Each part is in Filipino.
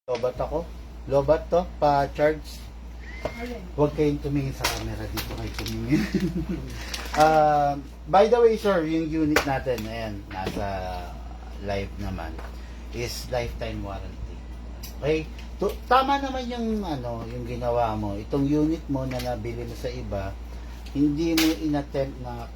Lobat ako. Lobat to, pa-charge. Alin? Huwag kayong tumingin sa camera dito kayo tumingin. By the way, sir, yung unit natin, ayan, nasa live naman, is lifetime warranty. Okay? Tama naman yung, yung ginawa mo. Itong unit mo na nabili mo sa iba, hindi mo inattempt na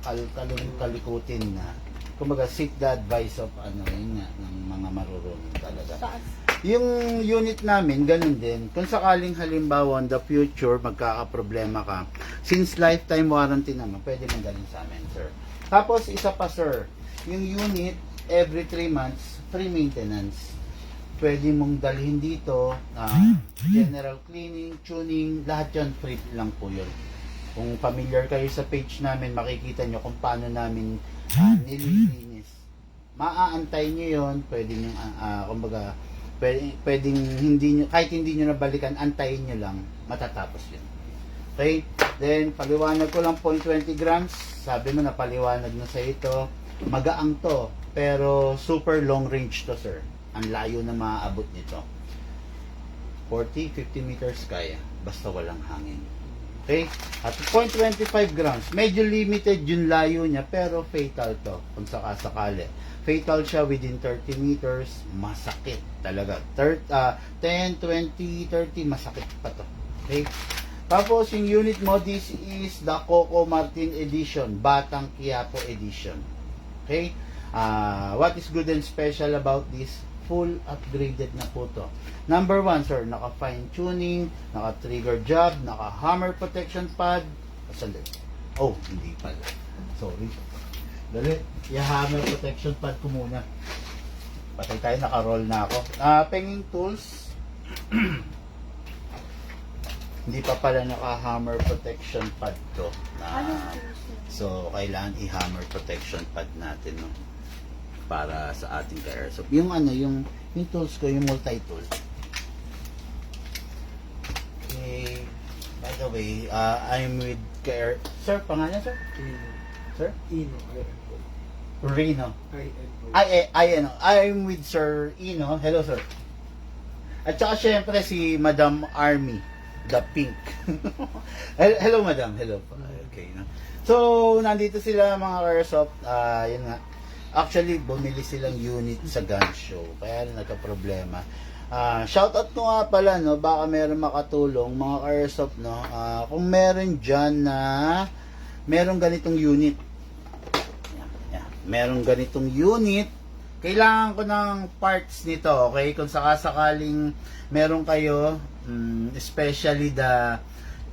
kalikutin na. Kumbaga, seek the advice of, yun nga, ng mga marurunong talaga. Taas. Yung unit namin, ganun din. Kung sakaling halimbawa in the future, magkakaproblema ka, since lifetime warranty naman, pwede mong dalhin sa amin, sir. Tapos, isa pa, sir, yung unit, every 3 months, free maintenance. Pwede mong dalhin dito, general cleaning, tuning, lahat yan, free lang po yun. Kung familiar kayo sa page namin, makikita nyo kung paano namin nililinis. Maaantay nyo yun, pwede nyo, kumbaga, pwedeng hindi nyo, kahit hindi nyo nabalikan, antayin nyo lang, matatapos yun. Okay? Then, paliwanag ko lang 0.20 grams. Sabi mo na paliwanag na sa ito. Magaang to, pero super long range to, sir. Ang layo na maaabot nito. 40-50 meters kaya, basta walang hangin. Okay? At 0.25 grams, medyo limited yung layo niya, pero fatal to, kung sakasakali. Fatal siya within 30 meters, masakit talaga. 10, 20, 30, masakit pa to. Okay? Tapos, yung unit mo, this is the Coco Martin Edition, Batang Quiapo Edition. Okay? What is good and special about this? Full upgraded na po to. Number 1, sir, naka fine tuning, naka trigger job, naka hammer protection pad. Sandali. Oh, hindi pala. Sorry. Dali, i-hammer protection pad ko muna. Patay tayo, naka-roll na ako. Penging tools. Hindi pa pala naka-hammer protection pad to. So, kailangan i-hammer protection pad natin, no? Para sa ating ka-airsoft. Yung yung tools ko, yung multi-tool. Okay. By the way, I'm with ka-air... Sir, pangalan, sir? Sir? Ino. Rino. I-N-O. I'm with Sir Ino. Hello, sir. At saka syempre si Madam Army, the pink. Hello, Madam. Hello. Okay. No? So, nandito sila mga airsoft. Yun nga. Actually, bumili silang unit sa gun show. Kaya nagka-problema. Shoutout ko nga pala, no? Baka meron makatulong, mga airsoft, no? Kung meron dyan na meron ganitong unit. Meron ganitong unit, kailangan ko ng parts nito, okay? Kung sakasakaling meron kayo, especially the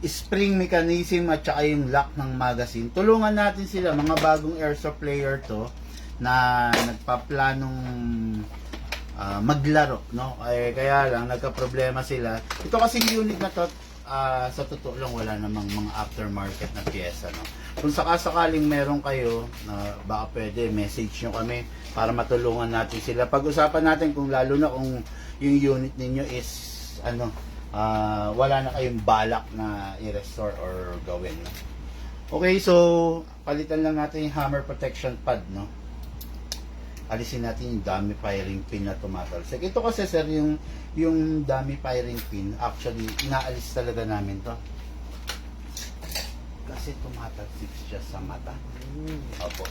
spring mechanism at saka yung lock ng magazine, tulungan natin sila, mga bagong airsoft player to, na nagpaplanong maglaro, no? Kaya lang, nagka-problema sila. Ito kasing unit na to, sa totoo lang, wala namang mga aftermarket na pyesa, no? Kung sakasakaling meron kayo, baka pwede, message nyo kami para matulungan natin sila. Pag-usapan natin kung lalo na kung yung unit ninyo is, wala na kayong balak na i-restore or gawin, no? Okay, so, palitan lang natin yung hammer protection pad, no? Alisin natin yung dummy firing pin na tumatalsik. Ito kasi, sir, yung dummy firing pin, actually, inaalis talaga namin to. Kasi tumatalsik siya sa mata. Opo.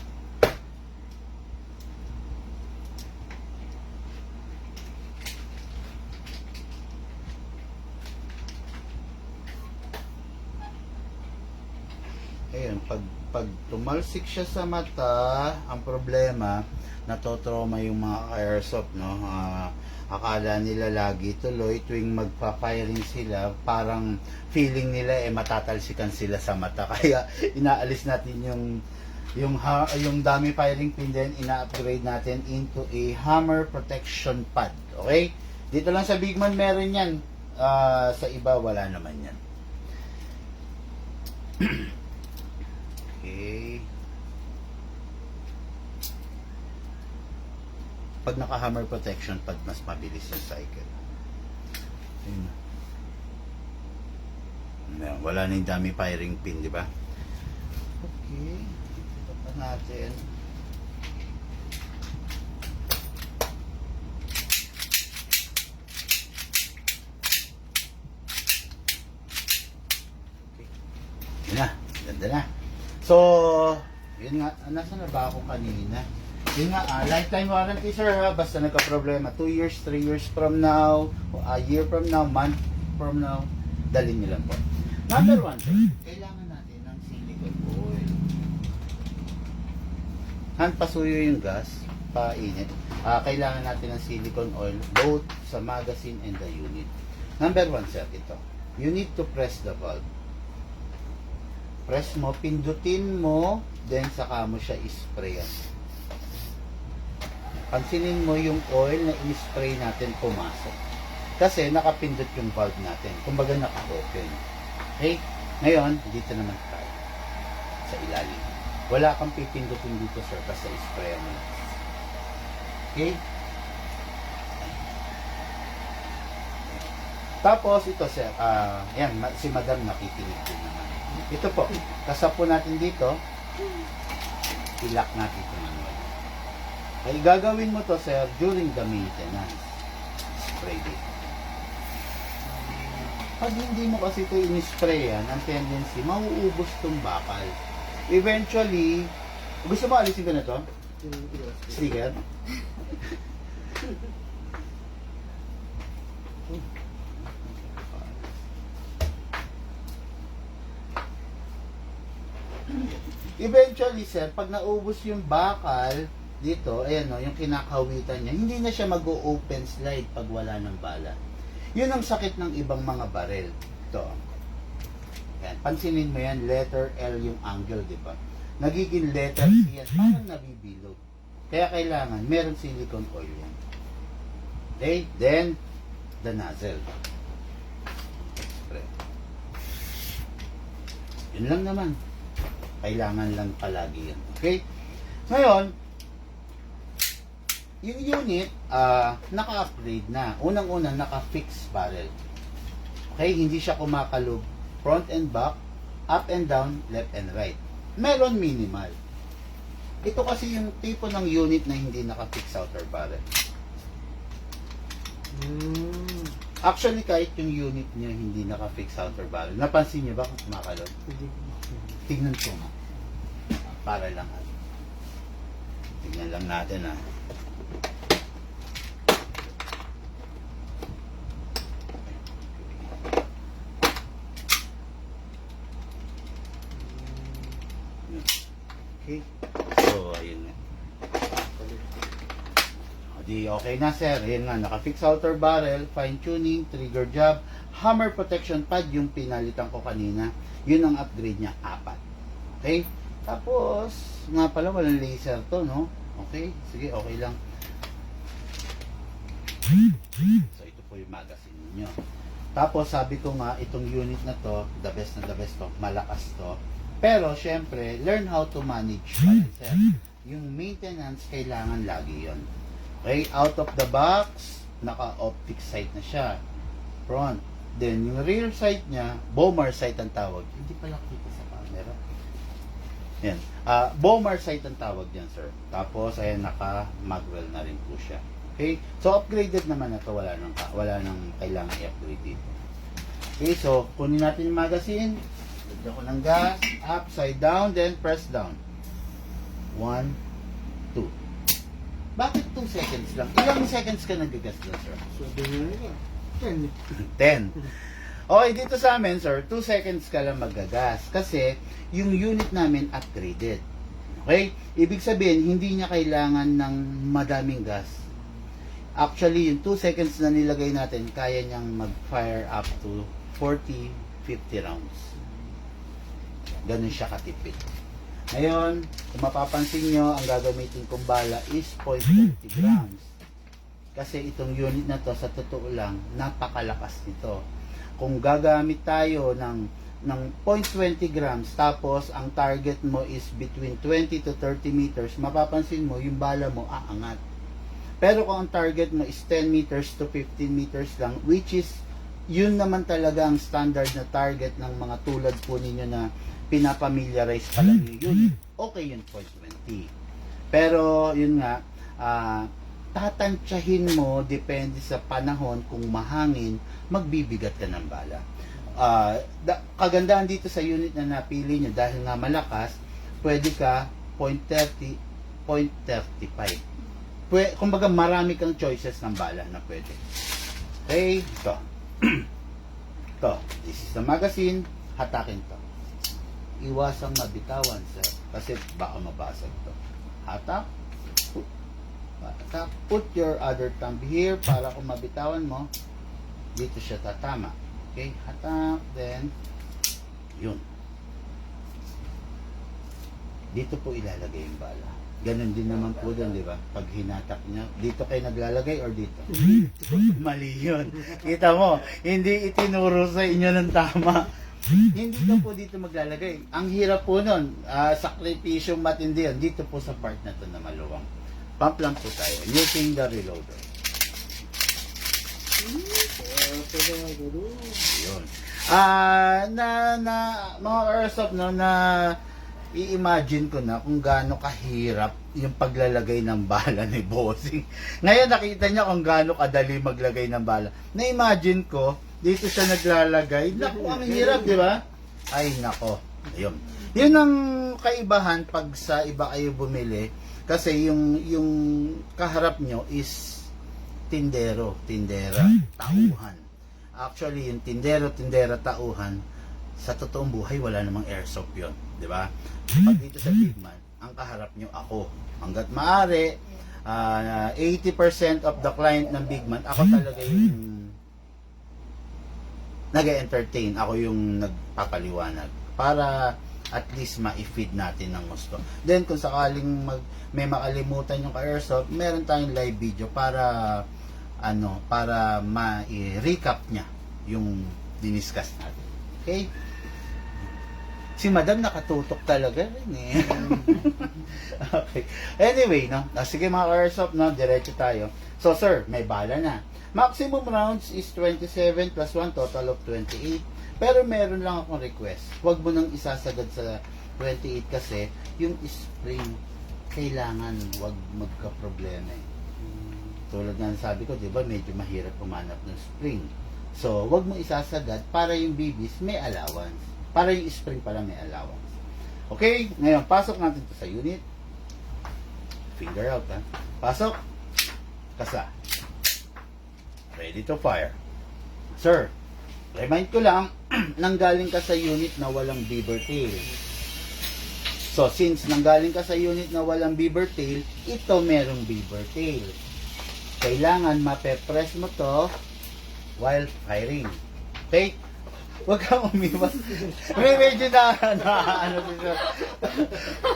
Ayun, pag tumalsik siya sa mata, ang problema, natotrauma yung mga airsoft, no? Akala nila lagi tuloy tuwing magpa-firing sila, parang feeling nila matatalsikan sila sa mata. Kaya inaalis natin yung dummy firing pin, then ina-upgrade natin into a hammer protection pad. Okay? Dito lang sa Bigman meron yan. Sa iba wala naman yan. Okay. Pag naka-hammer protection pad, mas mabilis yung cycle. Wala na yung dummy firing pin, di ba? Okay. Ito pa natin. Ganda na. So, yun nga, nasa na ba ako kanina? Yun nga, lifetime warranty sir ha, basta nagka-problema, 2 years, 3 years from now, a year from now, month from now, dalhin nyo lang po. Number 1 sir, kailangan natin ng silicone oil. Pasuyo yung gas, painit. Kailangan natin ng silicone oil, both sa magazine and the unit. Number 1 sir, ito. You need to press the valve. Press mo, pindutin mo, then saka mo siya isprayan. Pansinin mo yung oil na i-spray natin pumasok. Kasi nakapindot yung valve natin. Kumbaga naka-open. Okay? Ngayon, dito naman tayo. Sa ilalim. Wala kang pipindutin dito sir, basta isprayan mo. Okay? Tapos ito sir, yan, si madam nakikinig din naman. Ito po, kasap po natin dito, i-lock natin ito manual. Ay gagawin mo to sir during the maintenance. Spray dito. Pag hindi mo kasi ito in-sprayan, ang tendency, mauubos itong bakal. Eventually, gusto mo alisin ko na to? Sticker? Eventually, sir, pag naubos yung bakal dito, ayan no, yung kinakawitan niya, hindi na siya mag-open slide pag wala ng bala. Yun ang sakit ng ibang mga barel. Ito. Ayan, pansinin mo yan, letter L yung angle, di ba? Nagiging letter C yan, parang nabibilog. Kaya kailangan, meron silicone oil yan. Okay? Then, the nozzle. Spray. Yun lang naman. Kailangan lang palagi yan. Okay? Ngayon, yung unit, naka-upgrade na. Unang-unang, naka-fix barrel. Okay? Hindi siya kumakalog. Front and back, up and down, left and right. Meron minimal. Ito kasi yung tipo ng unit na hindi naka-fix outer barrel. Actually, kahit yung unit niya hindi naka-fix outer barrel. Napansin niyo ba kung kumakalog? Tignan ko nga. Para lang. Tignan lang natin ha. Okay. So, ayun na. Di okay na sir. Ayun nga. Naka-fix outer barrel, fine tuning, trigger job, hammer protection pad yung pinalitan ko kanina. Yun ang upgrade niya, 4. Okay? Tapos, nga pala, walang laser to, no? Okay? Sige, okay lang. So, ito po yung magazine niyo. Tapos, sabi ko nga, itong unit na to, the best na the best to, malakas to. Pero, syempre, learn how to manage. Yung maintenance, kailangan lagi yon. Okay? Out of the box, naka-optic sight na siya. Front. Then, yung rear sight niya, bomber sight ang tawag. Hindi pala kita sa camera. Yan. Bomber sight ang tawag yan, sir. Tapos, ayan, naka-magwell na rin po siya. Okay? So, upgraded naman na to. Wala nang kailangan i-upgrade dito. Okay, so, kunin natin yung magazine. Lagyan ko ng gas. Upside down, then press down. 1, 2. Bakit 2 seconds lang? Ilang seconds ka nagagas doon, sir? So, ganyan nga. 10. 10. Okay, dito sa amin, sir, 2 seconds ka lang magagas. Kasi, yung unit namin upgraded. Okay? Ibig sabihin, hindi niya kailangan ng madaming gas. Actually, yung 2 seconds na nilagay natin, kaya niyang mag-fire up to 40, 50 rounds. Ganun siya katipid. Ngayon, kung mapapansin nyo, ang gagamitin kong bala is 0.20 grams. Kasi itong unit na to, sa totoo lang, napakalakas nito. Kung gagamit tayo ng 0.20 grams, tapos ang target mo is between 20 to 30 meters, mapapansin mo, yung bala mo aangat. Pero kung ang target mo is 10 meters to 15 meters lang, which is, yun naman talaga ang standard na target ng mga tulad po ninyo na pinapamiliarize pa lang yung unit, okay yun 0.20. Pero, yun nga, tatansyahin mo, depende sa panahon, kung mahangin, magbibigat ka ng bala. Kagandahan dito sa unit na napili nyo, dahil nga malakas, pwede ka 0.30, 0.35. Kumbaga marami kang choices ng bala na pwede. Okay, ito. Ito, this is the magazine, hatakin to. Iwasang mabitawan, sir, kasi baka mabasag to. Hatak, put your other thumb here para kung mabitawan mo, dito siya tatama. Okay, hatak, then yun. Dito po ilalagay yung bala. Ganon din naman po doon, di ba? Pag hinatak niya, dito kayo naglalagay or dito? Mali yun. Kita mo, hindi itinuro sa inyo ng tama. Hindi ka po dito maglalagay. Ang hirap po nun, sakripisyong matindi yun. Dito po sa part na to na maluwang. Pump lang po tayo using the reloader. Yun. Mga airsoft, no, na i-imagine ko na kung gaano kahirap yung paglalagay ng bala ni Bossing. Ngayon nakita niya kung gaano kadali maglagay ng bala. Na-imagine ko, dito siya naglalagay. Naku, ang hirap, di ba? Ay, nako. Ayun. Yun ang kaibahan pag sa iba kayo bumili. Kasi yung kaharap nyo is tindero, tindera, tauhan. Actually, yung tindero, tindera, tauhan, sa totoong buhay, wala namang airsoft yun. Di ba? Pag dito sa Big Man, ang kaharap nyo ako. Hanggat maaari, 80% of the client ng Big Man, ako talaga yung nag-entertain. Ako yung nagpapaliwanag. Para at least ma-feed natin ng gusto. Then, kung sakaling may makalimutan yung ka-airsoft, meron tayong live video para para ma-recap niya yung diniscuss natin. Okay? Si Madam nakatutok talaga rin eh. Okay. Anyway, no? Sige mga ka-airsoft, no? Diretso tayo. So, sir, may bala na. Maximum rounds is 27 plus 1, total of 28. Pero meron lang akong request. Huwag mo nang isasagad sa 28 kasi yung spring kailangan huwag magka-problema eh. Tulad nga sabi ko, di ba, medyo mahirap umanap ng spring. So, huwag mo isasagad para yung BBs may allowance. Para yung spring pala may allowance. Okay? Ngayon, pasok natin to sa unit. Finger out, ha? Pasok. Kasa. Ready to fire. Sir, remind ko lang, nanggaling ka sa unit na walang beaver tail. So, since nanggaling ka sa unit na walang beaver tail, ito merong beaver tail. Kailangan mape-press mo to while firing. Okay? Huwag kang umiwas. Medyo ano dito.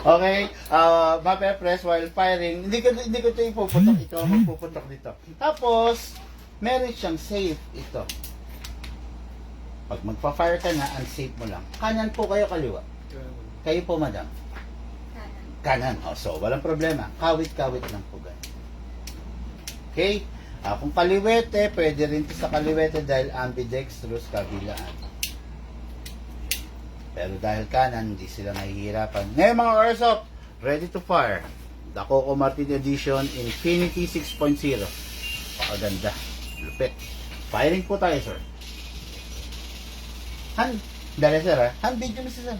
Okay? Mape-press while firing. Hindi ko ito ipuputok. Ito ang magpuputok dito. Tapos, meron siyang safe ito. Pag magpa-fire ka na, unsafe mo lang. Kanan po kayo, kaliwa? Kayo po, madam? Kanan. Oh, so, walang problema. Kawit-kawit lang po ganyan. Okay? Kung kaliwete, pwede rin ito sa kaliwete dahil ambidextrous, kabilaan. Pero dahil kanan, hindi sila mahihirapan. Ngayon mga airsoft, ready to fire. The Coco Martin Edition Infinity 6.0. Pakaganda. Lupit. Firing po tayo, sir. Dali, sir, ha? Video mo, sir.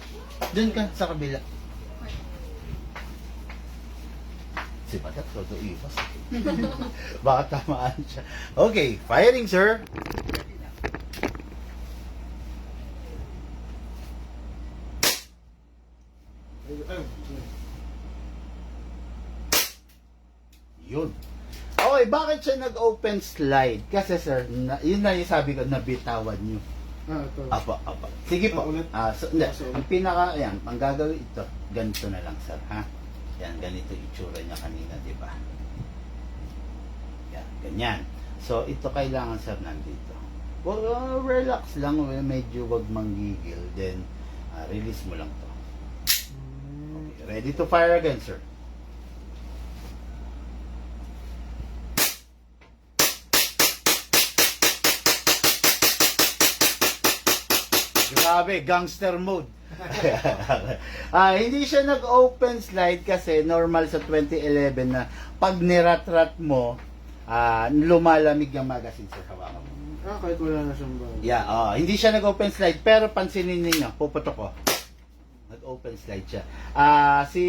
Doon ka, sa kabila. Si Patak, todo iwas. Baka tamaan siya. Okay, firing, sir. Yun. Okay, bakit siya nag-open slide? Kasi, sir, yun na yung sabi ko, nabitawan nyo. Ito. Apa. Sige po. Ulit. Hindi. Ang pinaka, ayan, ang gagawin ito, ganito na lang, sir, ha? Yan, ganito itsura niya kanina, di ba? Yan, ganyan. So, ito kailangan, sir, nandito. Well, relax lang, medyo wag manggigil, then, release mo lang to. Okay, ready to fire again, sir. Grabe, gangster mode. Hindi siya nag-open slide kasi normal sa 2011 na pag nirat-rat mo, lumalamig yung magazine sa hawakan mo. Kahit wala na siyang bala. Yeah, hindi siya nag-open slide, pero pansinin niyo, puputok ko. Nag-open slide siya. Si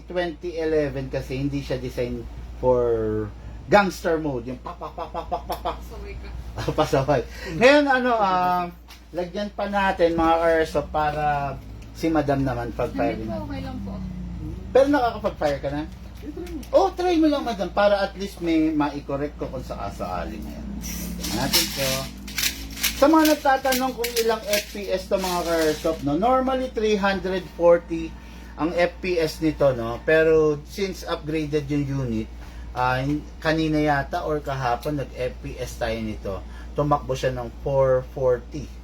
2011 kasi hindi siya design for gangster mode, yung pak pak pak pak pak pak pak. Pasaway ka. Pasaway. Ngayon lagyan pa natin mga airsoft para si Madam naman pag-fire Hindi na. po, okay lang po. Pero nakakapag-fire ka na? Oh, try mo lang, Madam, para at least may ma-correct ko kung sakasakali na yan. Tingnan natin to. Sa mga nagtatanong kung ilang FPS to mga airsoft, no? Normally 340 ang FPS nito, no? Pero since upgraded yung unit, kanina yata or kahapon nag-FPS tayo nito. Tumakbo siya ng 440.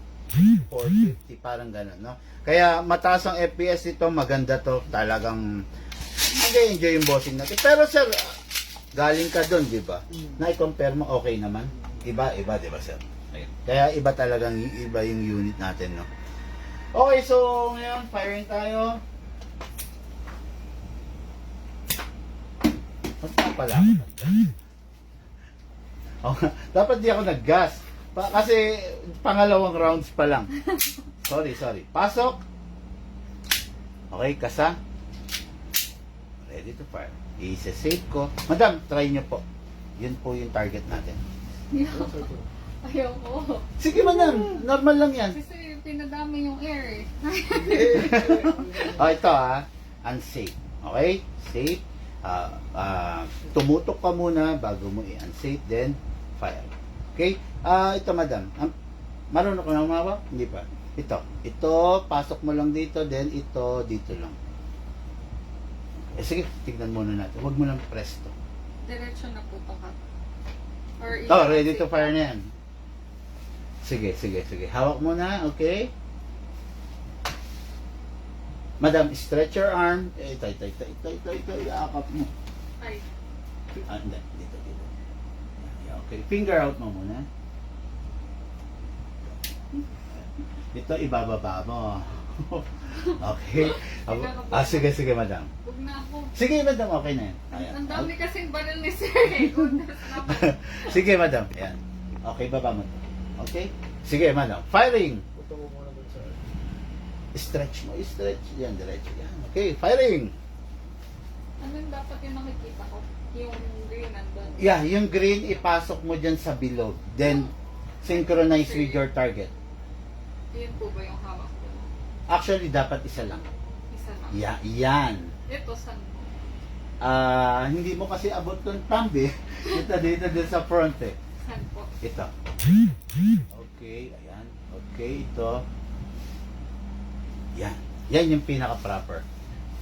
450, parang gano'n, no? Kaya mataas ang FPS nito, maganda to, talagang mag-enjoy yung bossing natin. Pero sir, galing ka doon, di ba? Na-compare mo, okay naman. Iba, di ba sir? Ayun. Kaya iba talagang, iba yung unit natin, no? Okay, so ngayon, firing tayo. Basta pala ako nag-gas. Oh, dapat di ako nag-gas. Kasi pangalawang rounds pa lang. Sorry. Pasok. Okay, kasa. Ready to fire. I-save ko. Madam, try nyo po. Yun po yung target natin. Ayoko. Sige, madam. Normal lang yan. Kasi pinadami yung air eh. Ito unsafe. Okay? Safe. Tumutok ka muna bago mo i-unsafe, then fire. Okay? Ito, madam. Marunong ka na umawak? Hindi pa. Ito, pasok mo lang dito, then ito, dito lang. Sige, tignan muna natin. Huwag mo lang press to. Diretso na po to ka. Or Ready to fire na yan. Sige. Hawak mo na, okay? Madam, stretch your arm. Ito. Iakap mo. Ay, Hindi. Dito. Yeah, okay. Finger out mo muna. Dito, ibababa mo. Okay. Sige, madam. huwag na ako. Sige, madam. Okay na yan. Ayan. Ang dami kasing baril ni Sir eh. Goodness naman. Sige, madam. Ayan. Okay, baba mo to. Okay? Sige, madam. Firing! Puto ko muna doon sa... Stretch mo. Yan, diretso. Yan. Okay, firing! Ano yung dapat yung nakikita ko? Yung green nandun. Yeah, yung green, ipasok mo dyan sa below. Then, synchronize with your target. Yun po ba yung hawak ko? Actually, dapat isa lang. Isa lang. Yeah, yan. Ito, saan mo? Hindi mo kasi abot ng thumb eh. Dito sa front eh. Saan po? Ito. Okay, ayan. Okay, ito. Yan. Yan yung pinaka-proper.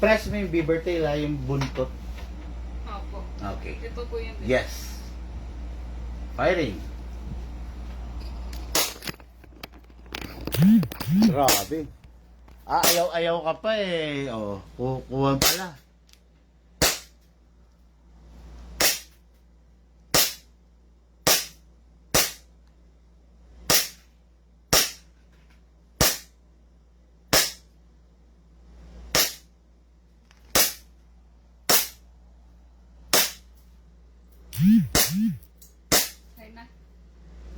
Press mo yung beaver tail yung buntot. Opo. Okay. Ito po yun. Yes. Firing. Grabe. Ayaw ka pa eh. Kukuha pala. Ay na.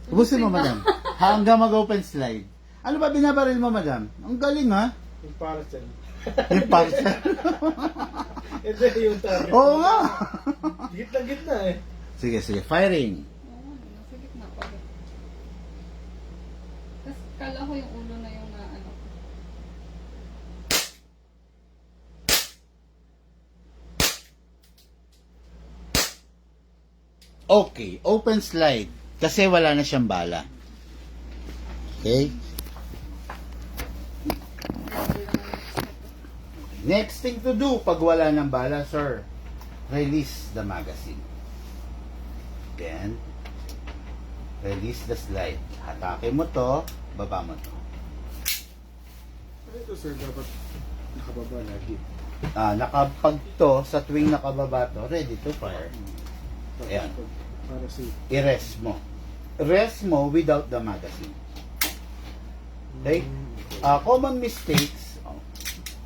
Ubusin mo, madam. Hanggang mag-open slide. Ano ba binabaril mo, madam? Ang galing, ha? Yung parcel. Yung parcel. Ito yung target. Oo nga. Gitna eh. Sige. Firing. Oo, nasa gitna pa. Tapos kala ko yung ulo na yung na ano. Okay. Open slide. Kasi wala na siyang bala. Okay? Next thing to do pag wala ng bala, sir, release the magazine. Then, release the slide. Hatake mo to, baba mo to. Ito sir, dapat nakababa lagi. Nakapag to, sa tuwing nakababa to, ready to fire. Ayan. Para safe. I-rest mo. Rest mo without the magazine. Okay? Common mistakes,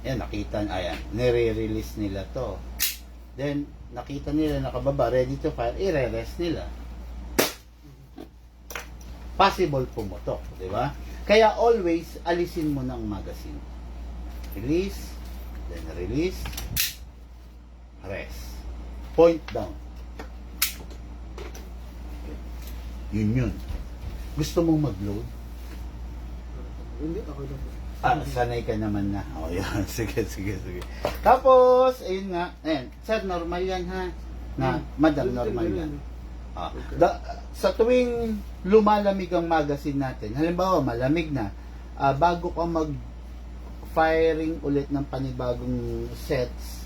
yan, nire-release nila to. Then, nakita nila nakababa, ready to fire, i-rest nila. possible pumutok, di ba? Kaya always, alisin mo ng magazine. Release, then release, rest. Point down. Yun. Gusto mong mag-load? Hindi, ako lang po. Sanay ka naman na. O, yan. Sige. Tapos, ayun nga. Ayan. Sir, normal yan, ha? Madam, normal yan. Sa tuwing lumalamig ang magazine natin, halimbawa, malamig na, bago ka mag-firing ulit ng panibagong sets,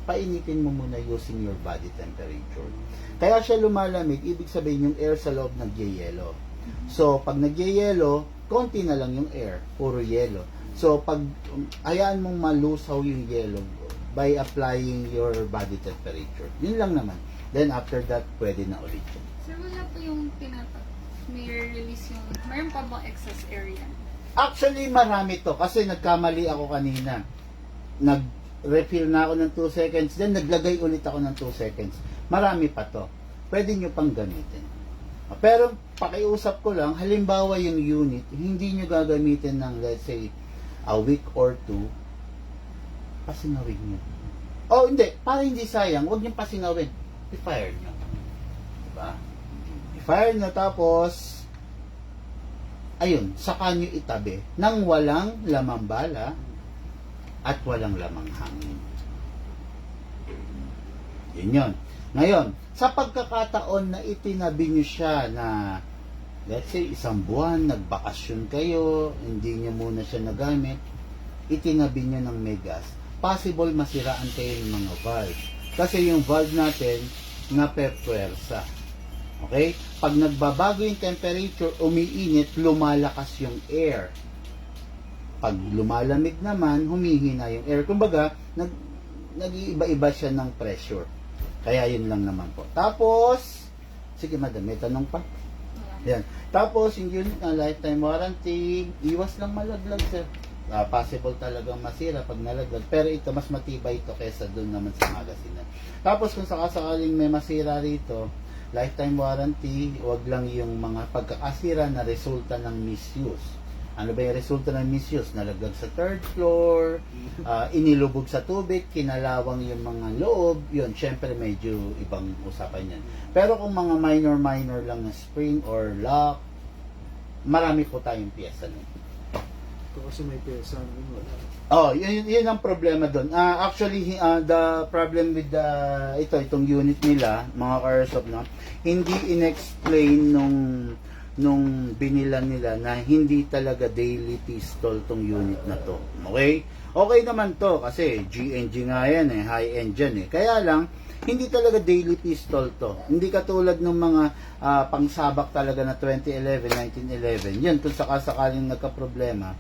painitin mo muna using your body temperature. Kaya siya lumalamig, ibig sabihin yung air sa loob nagyayelo. So, pag nagyayelo, konti na lang yung air, puro yelo. So, pag hayaan mong malusaw yung yelo by applying your body temperature. Yun lang naman. Then, after that, pwede na ulit yun. Sir, wala po yung may release yung, mayroon pa bang excess area? Actually, marami to. Kasi nagkamali ako kanina. Nag-refill na ako ng 2 seconds, then naglagay ulit ako ng 2 seconds. Marami pa to. Pwede nyo pang gamitin. Pero, pakiusap ko lang, halimbawa yung unit, hindi nyo gagamitin ng, let's say, a week or 2, pasinawin nyo. Oh, hindi. Para hindi sayang, huwag nyo pasinawin. I-fire nyo. Diba? I-fire nyo, tapos, ayun, saka nyo itabi nang walang lamang bala at walang lamang hangin. Yun. Ngayon, sa pagkakataon na itinabi nyo siya na, let's say, 1 buwan, nagbakasyon kayo, hindi nyo muna siya nagamit, itinabi nyo ng may gas, possible masiraan kayo ng mga valve. Kasi yung valve natin, napepwersa. Okay? Pag nagbabago yung temperature, umiinit, lumalakas yung air. Pag lumalamig naman, humihina yung air. Kumbaga, nag-iiba-iba siya ng pressure. Kaya yun lang naman po. Tapos, sige madam, may tanong pa? Yan. Tapos, yung unit ng lifetime warranty, iwas lang malaglag, sir. Possible talagang masira pag nalaglag. Pero ito, mas matibay ito kesa doon naman sa magazine. Tapos, kung sakasakaling may masira rito, lifetime warranty, wag lang yung mga pagkakasira na resulta ng misuse. Ano ba yung resulta ng misuse? Nalaglag sa 3rd floor, inilubog sa tubig, kinalawang yung mga loob, yun, syempre medyo ibang usapan yan. Pero kung mga minor lang na spring or lock, marami po tayong piyesa nun. Ito kasi may pesa. Oh, yun ang problema doon. Actually, the problem with itong unit nila, mga Airsoft, no, hindi in-explain nung binilan nila na hindi talaga daily pistol tong unit na to. Okay? Okay naman to kasi GNG nga yan high-end yan Kaya lang, hindi talaga daily pistol to. Hindi katulad ng mga pangsabak talaga na 2011, 1911. Yun, kung sakasakaling nagka-problema,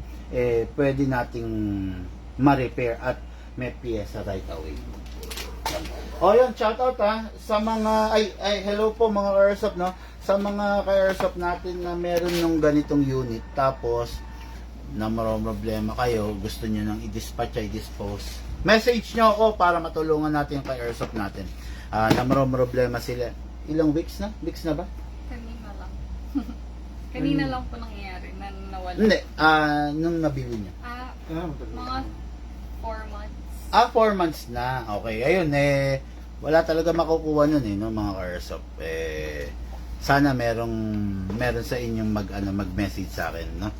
pwede nating ma-repair at may piyesa right away. O yun, shoutout sa mga, hello po mga Airsoft, no? Sa mga ka-Airsoft natin na meron ng ganitong unit, tapos na marong problema kayo, gusto nyo nang i-dispatch, i-dispose, message nyo ako para matulungan natin yung ka-Airsoft natin. Na marong problema sila. Ilang weeks na? Weeks na ba? Kanina lang. Kanina lang po nangyayari na nawala. Hindi, nung nabili nyo. Mga 4 months. 4 months na. Okay, ayun wala talaga makukuha nun no, mga ka-Airsoft. Sana meron sa inyong mag-message sa akin, no.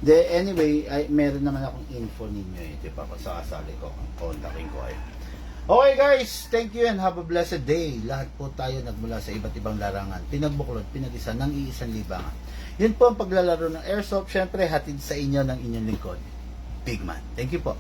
Anyway, meron naman akong info ninyo di ba? Kung sakasali ko, kontakin ko kayo. Okay guys, thank you and have a blessed day. Lahat po tayo nagmula sa iba't ibang larangan, pinagbuklod, pinag-isa ng iisang libangan. Yun po ang paglalaro ng Airsoft, syempre hatid sa inyo ng inyong lingkod, Big Man. Thank you po.